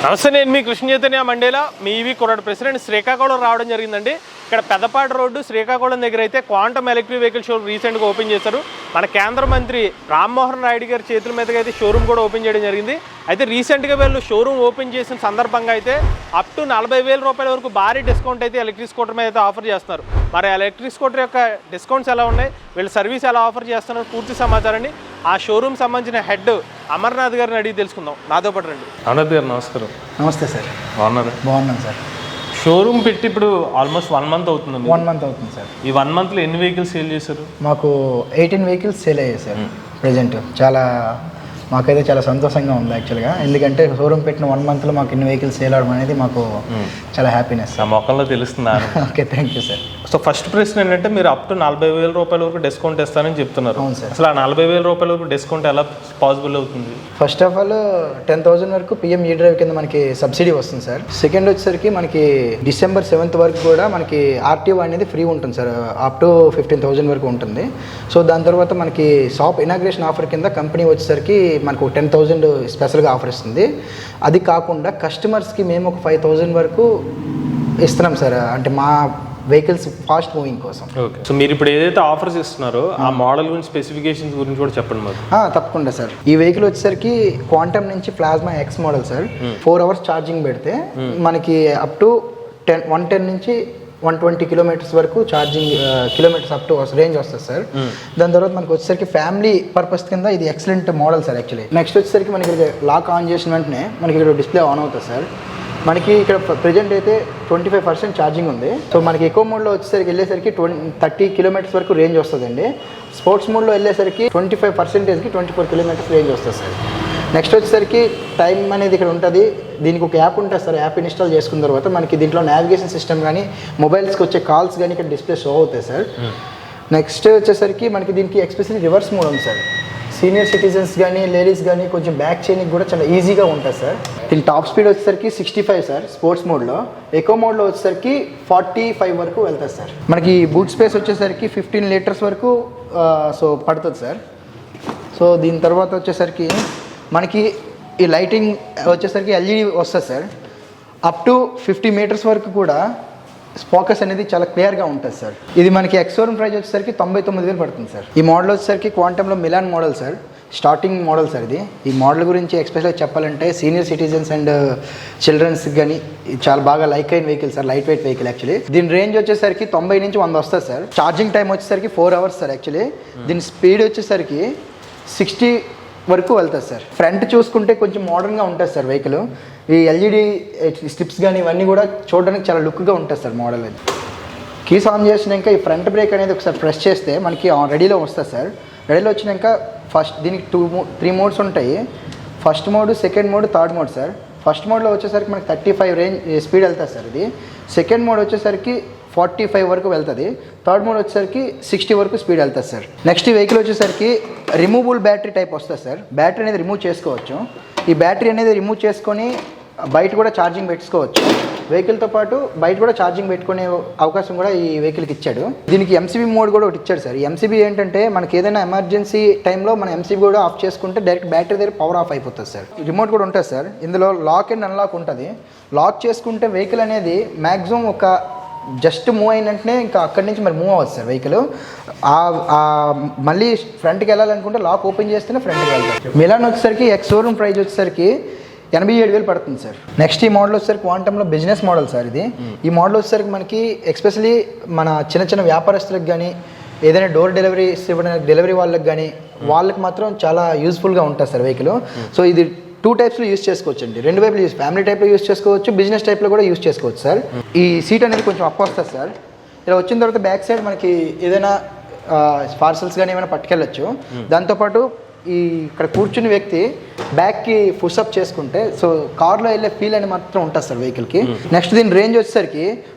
నమస్తే, నేను మీ కృష్ణ చైతన్య మండేలా మీ EV కొరడ్ president. Srikakulam రావడం జరిగిందండి. ఇక్కడ పెద్దపాటి రోడ్డు శ్రీకాకుళం దగ్గర అయితే క్వాంటమ్ ఎలక్ట్రిక్ వెహికల్ షోరూమ్ రీసెంట్గా ఓపెన్ చేశారు. మన కేంద్ర మంత్రి రామ్మోహన్ నాయుడు గారి చేతుల మీదుగా అయితే షోరూమ్ కూడా ఓపెన్ చేయడం జరిగింది. అయితే రీసెంట్గా వీళ్ళు షోరూమ్ ఓపెన్ చేసిన సందర్భంగా అయితే అప్ టు 40,000 రూపాయల వరకు భారీ డిస్కౌంట్ అయితే ఎలక్ట్రిక్ స్కూటర్ మీద అయితే ఆఫర్ చేస్తున్నారు. మరి ఎలక్ట్రిక్ స్కూటర్ యొక్క డిస్కౌంట్స్ ఎలా ఉన్నాయి, వీళ్ళు సర్వీస్ ఎలా ఆఫర్ చేస్తున్నారు, పూర్తి సమాచారాన్ని ఆ షోరూమ్ సంబంధించిన హెడ్ అమర్నాథ్ గారిని అడిగి తెలుసుకుందాం. నాతో పాటు రండి. అమర్నాథ్ గారు నమస్కారం. నమస్తే సార్. బాగున్నాను సార్. షోరూమ్ పెట్టి ఇప్పుడు ఆల్మోస్ట్ 1 మంత్ అవుతుంది. 1 మంత్ అవుతుంది సార్. ఈ 1 మంత్లో ఎన్ని వెహికల్స్ సేల్ చేశారు? మాకు 18 వెహికల్స్ సేల్ అయ్యాయి సార్. ప్రజెంట్ మాకైతే చాలా సంతోషంగా ఉంది యాక్చువల్గా. ఎందుకంటే షోరూమ్ పెట్టిన 1 మంత్లో మాకు ఇన్ని వెహికల్స్ సేల్ అవడం అనేది మాకు చాలా హ్యాపీనెస్. నా మొక్కల్లో తెలుస్తున్నారు. Okay, thank you sir. So first ప్రశ్న ఏంటంటే, మీరు అప్ టు 40,000 రూపాయల వరకు డిస్కౌంట్ ఇస్తారని చెప్తున్నారు. అవును సార్. అసలు ఆ 40,000 రూపాయల వరకు డిస్కౌంట్ ఎలా పాసిబుల్ అవుతుంది? ఫస్ట్ ఆఫ్ ఆల్ 10,000 వరకు పిఎం ఈ డ్రైవ్ కింద మనకి సబ్సిడీ వస్తుంది సార్. సెకండ్ వచ్చేసరికి మనకి డిసెంబర్ 7th వరకు కూడా మనకి ఆర్టీఓ అనేది ఫ్రీ ఉంటుంది సార్. అప్ టు 15,000 వరకు ఉంటుంది. సో దాని తర్వాత మనకి షాప్ ఇనాగ్రేషన్ ఆఫర్ కింద కంపెనీ వచ్చేసరికి మనకు 10,000 స్పెషల్గా ఆఫర్ ఇస్తుంది. అది కాకుండా కస్టమర్స్కి మేము ఒక 5,000 వరకు ఇస్తున్నాం సార్. అంటే మా వెహికల్స్ ఫాస్ట్ మూవింగ్ కోసం. ఓకే. సో మీరు ఇప్పుడు ఏదైతే ఆఫర్స్ ఇస్తున్నారో ఆ మోడల్ గురించి, స్పెసిఫికేషన్స్ గురించి కూడా చెప్పండి మాకు. తప్పకుండా సార్. ఈ వెహికల్ వచ్చేసరికి క్వాంటమ్ నుంచి plasma X model sir. 4 hours charging పెడితే మనకి అప్ టు 110 నుంచి 120 కిలోమీటర్స్ వరకు charging kilometres up to range వస్తుంది సార్. దాని తర్వాత మనకి వచ్చేసరికి ఫ్యామిలీ పర్పస్ కింద ఇది excellent model sir actually. Next వచ్చేసరికి మనకి లాక్ ఆన్ చేసిన వెంటనే మనకి ఇక్కడ డిస్ప్లే ఆన్ అవుతుంది సార్. మనకి ఇక్కడ ప్రజెంట్ అయితే 25% ఛార్జింగ్ ఉంది. సో మనకి ఎకో మోడ్లో వచ్చేసరికి వెళ్ళేసరికి 30 కిలోమీటర్స్ వరకు రేంజ్ వస్తుందండి. స్పోర్ట్స్ మోడ్లో వెళ్ళేసరికి 25%కి 24 కిలోమీటర్స్ రేంజ్ వస్తుంది సార్. నెక్స్ట్ వచ్చేసరికి టైం అనేది ఇక్కడ ఉంటుంది. దీనికి ఒక యాప్ ఉంటుంది సార్. యాప్ ఇన్స్టాల్ చేసుకున్న తర్వాత మనకి దీంట్లో నావిగేషన్ సిస్టమ్ కానీ మొబైల్స్కి వచ్చే కాల్స్ కానీ ఇక్కడ డిస్ప్లే షో అవుతాయి సార్. నెక్స్ట్ వచ్చేసరికి మనకి దీనికి ఎక్స్పెషల్లీ రివర్స్ మోడ్ ఉంది సార్. సీనియర్ సిటిజన్స్ కానీ లేడీస్ కానీ కొంచెం బ్యాక్ చేయడానికి కూడా చాలా ఈజీగా ఉంటుంది సార్. దీని టాప్ స్పీడ్ వచ్చేసరికి 65 సార్ స్పోర్ట్స్ మోడ్లో. ఎకో మోడ్లో వచ్చేసరికి 45 వరకు వెళ్తుంది సార్. మనకి బూట్ స్పేస్ వచ్చేసరికి 15 లీటర్స్ వరకు సో పడుతుంది సార్. సో దీని తర్వాత వచ్చేసరికి మనకి ఈ లైటింగ్ వచ్చేసరికి ఎల్ఈడి వస్తుంది సార్. అప్ టు 50 మీటర్స్ వరకు కూడా ఫోకస్ అనేది చాలా క్లియర్గా ఉంటుంది సార్. ఇది మనకి ఎక్స్-షోరూమ్ ప్రైస్ వచ్చేసరికి 99,000 పడుతుంది సార్. ఈ మోడల్ వచ్చేసరికి క్వాంటంలో మిలాన్ model sir. Starting model sir ఇది. ఈ మోడల్ గురించి ఎక్స్పెషల్గా చెప్పాలంటే సీనియర్ సిటిజన్స్ అండ్ చిల్డ్రన్స్కి కానీ చాలా బాగా లైక్ అయిన vehicle sir. Light weight vehicle actually. దీని రేంజ్ వచ్చేసరికి 90 నుంచి 100 వస్తుంది సార్. ఛార్జింగ్ టైం వచ్చేసరికి 4 hours సార్ యాక్చువల్లీ. దీని స్పీడ్ వచ్చేసరికి 60 వరకు వెళ్తుంది సార్. ఫ్రంట్ చూసుకుంటే కొంచెం మోడర్న్గా ఉంటుంది సార్ వెహికల్. ఈ ఎల్ఈడి స్ట్రిప్స్ కానీ ఇవన్నీ కూడా చూడడానికి చాలా లుక్గా ఉంటుంది సార్ మోడల్. అది కీస్ ఆన్ చేసినాక ఈ ఫ్రంట్ బ్రేక్ అనేది ఒకసారి ప్రెస్ చేస్తే మనకి రెడీలో వస్తుంది సార్. రెడీలో వచ్చినాక ఫస్ట్ దీనికి 3 మోడ్స్ ఉంటాయి. First mode, second mode, third mode sir. First మోడ్లో వచ్చేసరికి మనకి 35 రేంజ్ స్పీడ్ వెళ్తుంది సార్ ఇది. సెకండ్ మోడ్ వచ్చేసరికి 45 వరకు వెళ్తుంది. థర్డ్ మోడ్ వచ్చేసరికి 60 వరకు స్పీడ్ వెళ్తుంది సార్. నెక్స్ట్ ఈ వెహికల్ వచ్చేసరికి రిమూవబుల్ బ్యాటరీ టైప్ వస్తుంది సార్. బ్యాటరీ అనేది రిమూవ్ చేసుకోవచ్చు. ఈ బ్యాటరీ అనేది రిమూవ్ చేసుకొని బయట కూడా ఛార్జింగ్ పెట్టుకోవచ్చు. వెహికల్తో పాటు బయట కూడా ఛార్జింగ్ పెట్టుకునే అవకాశం కూడా ఈ వెహికల్కి ఇచ్చాడు. దీనికి ఎంసీబీ మోడ్ కూడా ఒకటి ఇచ్చాడు సార్. ఈ ఎంసీబీ ఏంటంటే మనకి ఏదైనా ఎమర్జెన్సీ టైంలో మనం ఎంసీబీ కూడా ఆఫ్ చేసుకుంటే డైరెక్ట్ బ్యాటరీ దగ్గర పవర్ ఆఫ్ అయిపోతుంది సార్. రిమోట్ కూడా ఉంటుంది సార్. ఇందులో లాక్ అండ్ అన్లాక్ ఉంటుంది. లాక్ చేసుకుంటే వెహికల్ అనేది మ్యాక్సిమం ఒక జస్ట్ మూవ్ అయినట్టునే ఇంకా అక్కడి నుంచి మరి మూవ్ అవ్వదు సార్ వెహికల్. మళ్ళీ ఫ్రంట్కి వెళ్ళాలనుకుంటే లాక్ ఓపెన్ చేస్తేనే ఫ్రంట్కి వెళ్తారు. మిలాన్ వచ్చేసరికి ఎక్స్-షోరూమ్ ప్రైస్ వచ్చేసరికి 87,000 పడుతుంది సార్. నెక్స్ట్ ఈ మోడల్ వచ్చేసరికి క్వాంటంలో బిజినెస్ మోడల్ సార్ ఇది. ఈ మోడల్ వచ్చేసరికి మనకి ఎక్స్పెషలీ మన చిన్న వ్యాపారస్తులకు కానీ ఏదైనా డోర్ డెలివరీస్ ఇవ్వడానికి డెలివరీ వాళ్ళకి కానీ వాళ్ళకి మాత్రం చాలా యూస్ఫుల్గా ఉంటుంది సార్ వెహికల్. సో ఇది 2 టైప్స్లో యూస్ చేసుకోవచ్చు అండి. 2 వైపులు ఫ్యామిలీ టైప్లో యూస్ చేసుకోవచ్చు, బిజినెస్ టైప్లో కూడా యూస్ చేసుకోవచ్చు సార్. ఈ సీట్ అనేది కొంచెం అప్ వస్తుంది సార్. ఇలా వచ్చిన తర్వాత బ్యాక్ సైడ్ మనకి ఏదైనా పార్సల్స్ కానీ ఏమైనా పట్టుకెళ్ళచ్చు. దాంతోపాటు ఈ ఇక్కడ కూర్చుని వ్యక్తి బ్యాక్కి పుషప్ చేసుకుంటే సో కార్లో వెళ్ళే ఫీల్ అని మాత్రం ఉంటుంది సార్ వెహికల్కి. నెక్స్ట్ దీని రేంజ్ వచ్చేసరికి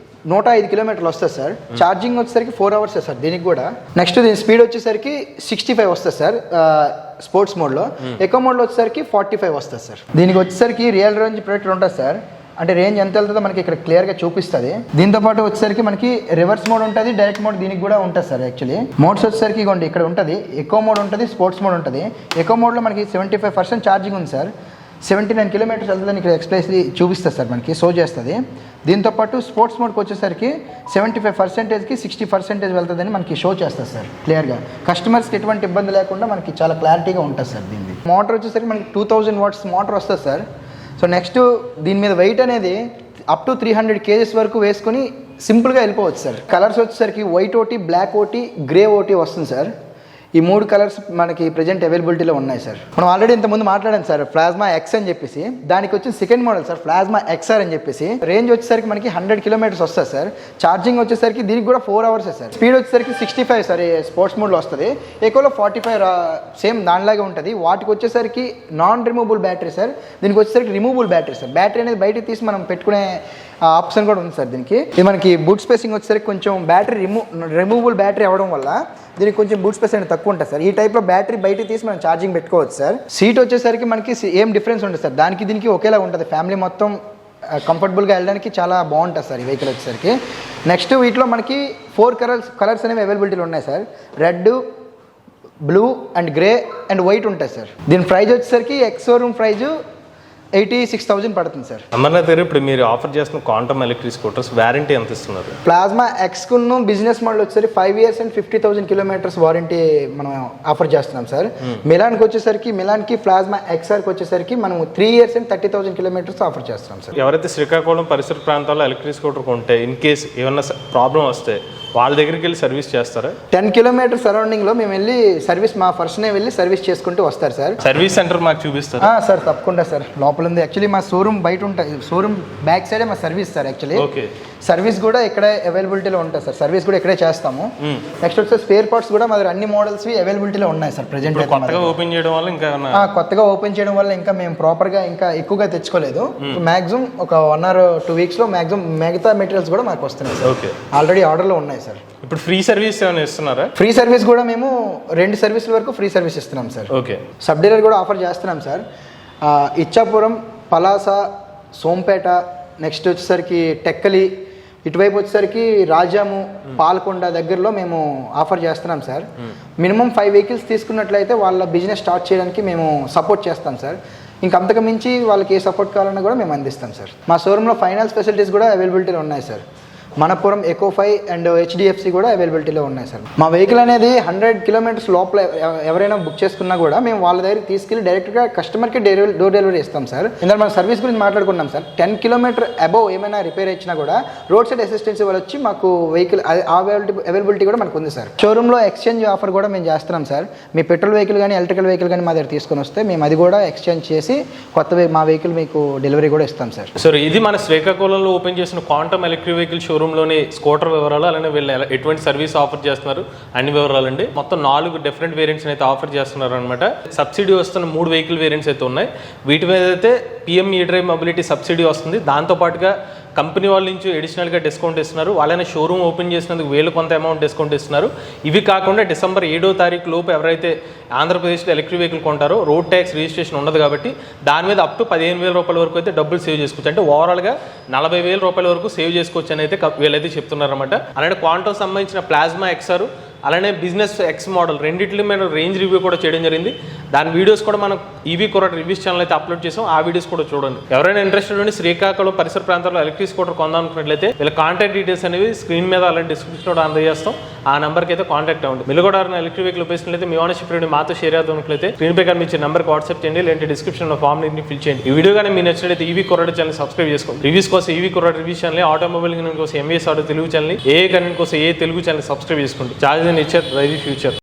105 కిలోమీటర్లు వస్తుంది సార్. ఛార్జింగ్ వచ్చేసరికి 4 hours సార్ దీనికి కూడా. నెక్స్ట్ దీని స్పీడ్ వచ్చేసరికి 65 వస్తుంది సార్ స్పోర్ట్స్ మోడ్లో. ఎకో మోడ్లో వచ్చేసరికి 45 వస్తుంది సార్. దీనికి వచ్చేసరికి రియల్ రేంజ్ ప్రొటెక్టర్ ఉంటుంది సార్. అంటే రేంజ్ ఎంత వెళ్తుందో మనకి ఇక్కడ క్లియర్గా చూపిస్తుంది. దీంతో పాటు వచ్చేసరికి మనకి రివర్స్ మోడ్ ఉంటుంది, డైరెక్ట్ మోడ్ దీనికి కూడా ఉంటుంది సార్. యాక్చువల్లీ మోడ్స్ వచ్చేసరికి ఇవ్వండి ఇక్కడ ఉంటుంది. ఎకో మోడ్ ఉంటుంది, స్పోర్ట్స్ మోడ్ ఉంటుంది. ఎకో మోడ్లో మనకి 75% ఛార్జింగ్ ఉంది సార్. 79 కిలోమీటర్స్ వెళ్తుందని ఇక్కడ ఎక్స్ప్రెస్ చూపిస్తుంది సార్, మనకి షో చేస్తుంది. దీంతోపాటు స్పోర్ట్స్ మోడ్కి వచ్చేసరికి 75%కి 60% వెళ్తుందని మనకి షో చేస్తుంది సార్ క్లియర్గా. కస్టమర్స్కి ఎటువంటి ఇబ్బంది లేకుండా మనకి చాలా క్లారిటీగా ఉంటుంది సార్. దీన్ని మోటార్ వచ్చేసరికి మనకి 2000 వాట్స్ మోటార్ వస్తుంది సార్. సో నెక్స్ట్ దీని మీద వెయిట్ అనేది అప్ టు 300 kgs వరకు వేసుకొని సింపుల్గా వెళ్ళిపోవచ్చు సార్. కలర్స్ వచ్చేసరికి వైట్ ఒకటి, బ్లాక్ ఒకటి, గ్రే ఒకటి వస్తుంది సార్. ఈ 3 కలర్స్ మనకి ప్రజెంట్ అవైలబిలిటీలో ఉన్నాయి సార్. మనం ఆల్రెడీ ఇంతకుముందు మాట్లాడాం సార్ ప్లాస్మా ఎక్స్ అని చెప్పేసి, దానికి వచ్చి second model sir plasma XR అని చెప్పేసి. రేంజ్ వచ్చేసరికి మనకి 100 కిలోమీటర్స్ వస్తుంది సార్. ఛార్జింగ్ వచ్చేసరికి దీనికి కూడా 4 hours సార్. స్పీడ్ వచ్చేసరికి 65 సార్ స్పోర్ట్స్ మోడ్లో వస్తుంది. ఎక్కువలో 45 సేమ్ దానిలాగే ఉంటుంది. వాటికి వచ్చేసరికి నాన్ రిమూవబుల్ బ్యాటరీ సార్. దీనికి వచ్చేసరికి రిమూవబుల్ బ్యాటరీ సార్. బ్యాటరీ అనేది బయటకు తీసి మనం పెట్టుకునే ఆప్షన్ కూడా ఉంది సార్ దీనికి. ఇది మనకి బూట్ స్పేసింగ్ వచ్చేసరికి కొంచెం బ్యాటరీ రిమూవబుల్ బ్యాటరీ అవ్వడం వల్ల దీనికి కొంచెం బూట్ స్పేస్ అనేది తక్కువ ఉంటుంది సార్. ఈ టైప్లో బ్యాటరీ బయట తీసి మనం ఛార్జింగ్ పెట్టుకోవచ్చు సార్. సీట్ వచ్చేసరికి మనకి ఏం డిఫరెన్స్ ఉంటుంది సార్, దానికి దీనికి ఒకేలా ఉంటుంది. ఫ్యామిలీ మొత్తం కంఫర్టబుల్గా వెళ్ళడానికి చాలా బాగుంటుంది సార్ ఈ వెహికల్ వచ్చేసరికి. నెక్స్ట్ వీటిలో మనకి 4 కలర్స్ అనేవి అవైలబిలిటీలో ఉన్నాయి sir. Red, blue and grey and white ఉంటాయి సార్. దీని ప్రైజ్ వచ్చేసరికి ఎక్స్ షోరూమ్ ప్రైజ్ 86,000 పడుతుంది సార్. అమర్నాథ్ గారు, ఇప్పుడు మీరు ఆఫర్ చేస్తున్న క్వాంటమ్ ఎలక్ట్రిక్ స్కూటర్స్ వారంటీ ఎంత ఇస్తున్నారు? ప్లాస్మా ఎక్స్కును బిజినెస్ మోడల్ వచ్చేసరికి 5 years and 50,000 kilometers వారంటీ మనం ఆఫర్ చేస్తున్నాం సార్. మిలాన్కి వచ్చేసరికి మిలాన్కి ప్లాస్మా ఎక్స్ఆర్కి వచ్చేసరికి మనం 3 years and 30,000 kilometers ఆఫర్ చేస్తున్నాం సార్. ఎవరైతే శ్రీకాకుళం పరిసర ప్రాంతాల్లో ఎలక్ట్రిక్ స్కూటర్ కొంటే ఇన్ కేస్ ఏమన్నా ప్రాబ్లం వస్తే వాళ్ళ దగ్గరికి వెళ్ళి సర్వీస్ చేస్తారా? 10 kilometers సరౌండింగ్లో మేము వెళ్ళి సర్వీస్ మా పర్సనే వెళ్ళి సర్వీస్ చేసుకుంటూ వస్తారు సార్. సర్వీస్ సెంటర్ మాకు చూపిస్తారు సార్? తప్పకుండా సార్, లోపల ఉంది. యాక్చువల్లీ మా షోరూమ్ బయట ఉంటుంది, షోరూమ్ బ్యాక్ సైడే మా service sir. Actually okay, service కూడా ఇక్కడే అవైలబిలిటీలో ఉంటుంది సార్. సర్వీస్ కూడా ఇక్కడే చేస్తాము. నెక్స్ట్ వచ్చే స్పేర్ పార్ట్స్ కూడా మా దగ్గర అన్ని మోడల్స్ అవైలబిలిటీలో ఉన్నాయి సార్. ప్రెజెంట్ కొత్తగా ఓపెన్ చేయడం వల్ల కొత్తగా ఓపెన్ చేయడం వల్ల ఇంకా మేము ప్రాపర్గా ఇంకా ఎక్కువగా తెచ్చుకోలేదు. మాక్సిమం ఒక 1 or 2 weeksలో మాక్సిమం మిగతా మెటీరియల్స్ కూడా మాకు వస్తున్నాయి సార్. ఓకే, ఆల్రెడీ ఆర్డర్లో ఉన్నాయి సార్. ఇప్పుడు ఫ్రీ సర్వీస్ ఏమైనా ఇస్తున్నారా? ఫ్రీ సర్వీస్ కూడా మేము 2 సర్వీసుల వరకు ఫ్రీ సర్వీస్ ఇస్తున్నాం సార్. ఓకే, సబ్ డీలర్ కూడా ఆఫర్ చేస్తున్నాం సార్. ఇచ్చాపురం, పలాస, సోంపేట, నెక్స్ట్ వచ్చేసరికి టెక్కలి, ఇటువైపు వచ్చేసరికి రాజాము, పాల్కొండ దగ్గరలో మేము ఆఫర్ చేస్తున్నాం సార్. మినిమం 5 vehicles తీసుకున్నట్లయితే వాళ్ళ బిజినెస్ స్టార్ట్ చేయడానికి మేము సపోర్ట్ చేస్తాం సార్. ఇంకా అంతకు మించి వాళ్ళకి ఏ సపోర్ట్ కావాలన్నా కూడా మేము అందిస్తాం సార్. మా షోరూంలో ఫైనాన్స్ ఫెసిలిటీస్ కూడా అవైలబిలిటీలో ఉన్నాయి సార్. మనపురం, ఎకో5 అండ్ HDFC కూడా అవైలబిలిటీలో ఉన్నాయి సార్. మా వెహికల్ అనేది 100 kilometers లోపల ఎవరైనా బుక్ చేసుకున్నా కూడా మేము వాళ్ళ దగ్గరికి తీసుకెళ్ళి డైరెక్ట్గా కస్టమర్కి డోర్ డెలివరీ ఇస్తాం సార్. ఇందులో మన సర్వీస్ గురించి మాట్లాడుకున్నాం సార్. 10 kilometers అబోవ్ ఏమైనా రిపేర్ ఇచ్చినా కూడా రోడ్ సైడ్ అసిస్టెన్స్ వాళ్ళు వచ్చి మాకు వెహికల్ అవైలబిలిటీ కూడా మనకు ఉంది సార్. షోరూంలో ఎక్స్చేంజ్ ఆఫర్ కూడా మేము చేస్తున్నాం సార్. మీ పెట్రోల్ వెహికల్ కానీ ఎలక్ట్రికల్ వెహికల్ కానీ మా దగ్గర తీసుకొని వస్తే మేము అది కూడా ఎక్స్చేంజ్ చేసి కొత్త మా వెహికల్ మీకు డెలివరీ కూడా ఇస్తాం సార్. సార్, ఇది మన శ్రీకాకుళంలో ఓపెన్ చేసిన క్వాంటమ్ ఎలక్ట్రిక్ వెహికల్ షోరూంలోని స్కూటర్ వివరాలు, అలానే వీళ్ళు ఎటువంటి సర్వీస్ ఆఫర్ చేస్తున్నారు అన్ని వివరాలు అండి. మొత్తం 4 డిఫరెంట్ వేరియంట్స్ అయితే ఆఫర్ చేస్తున్నారు అనమాట. సబ్సిడీ వస్తున్న 3 వెహికల్ వేరియంట్స్ అయితే ఉన్నాయి. వీటి మీద అయితే PM E-Drive మొబిలిటీ సబ్సిడీ వస్తుంది. దాంతోపాటుగా కంపెనీ వాళ్ళ నుంచి అడిషనల్గా డిస్కౌంట్ ఇస్తున్నారు. వాళ్ళని షోరూమ్ ఓపెన్ చేసినందుకు వీళ్ళు కొంత అమౌంట్ డిస్కౌంట్ ఇస్తున్నారు. ఇవి కాకుండా డిసెంబర్ 7వ తారీఖు లోపు ఎవరైతే ఆంధ్రప్రదేశ్లో ఎలక్ట్రిక్ వెహికల్ కొంటారో రోడ్ ట్యాక్స్ రిజిస్ట్రేషన్ ఉండదు కాబట్టి దాని మీద అప్ టు 15,000 రూపాయల వరకు అయితే డబ్బులు సేవ్ చేసుకోవచ్చు. అంటే ఓవరాల్గా 40,000 రూపాయల వరకు సేవ్ చేసుకోవచ్చు అని అయితే వీళ్ళైతే చెప్తున్నారన్నమాట. అలానే క్వాంటమ్ సంబంధించిన ప్లాస్మా ఎక్స్ఆర్ అలానే బిజినెస్ ఎక్స్ మోడల్ రెండింటిలో మేము రేంజ్ రివ్యూ కూడా చేయడం జరిగింది. దాని వీడియోస్ కూడా మనం ఈవీ కొరడ్ రివ్యూస్ ఛానల్ అయితే అప్లోడ్ చేసాం. ఆ వీడియోస్ కూడా చూడండి. ఎవరైనా ఇంట్రెస్టెడ్ ఉండి శ్రీకాకుళం పరిసర ప్రాంతాల్లో ఎలక్ట్రిక్ స్కూటర్ కొందామనుకున్నట్లయితే వీళ్ళ కాంటాక్ట్ డీటెయిల్స్ అనేవి స్క్రీన్ మీద అలాంటి డిస్క్రిప్షన్ కూడా అందజేస్తాం. ఆ నెంబర్కి అయితే కాంటాక్ట్ అవ్వండి. మీరు కూడా ఎలక్ట్రిక్ వెహికల్ ఉపయోగించినట్లయితే మీ ఓనర్షిప్ రేట్ మాతో షేర్ చేద్దామనుకున్నట్లయితే స్క్రీన్ పై కనిపించే నెంబర్కి వాట్సాప్ చేయండి, లేదంటే డిస్క్రిప్షన్లో ఫామ్ ని ఫిల్ చేయండి. ఈ వీడియో కానీ మీరు నచ్చినట్లయితే ఈవీ కొరడ్ ఛానల్ సబ్స్క్రైబ్ చేసుకోండి. రివ్యూస్ కోసం ఈవీ కొరడ్ రివ్యూ ఛానల్, ఆటోమొబైల్ కోసం MVS ఆటో తెలుగు ఛానల్, ఏ కంటెంట్ కోసం ఏ తెలుగు ఛానల్ సబ్స్క్రైబ్ చేసుకోండి. చార్జ్ ఇచ్చే డ్రైవ్ ఫ్యూచర్.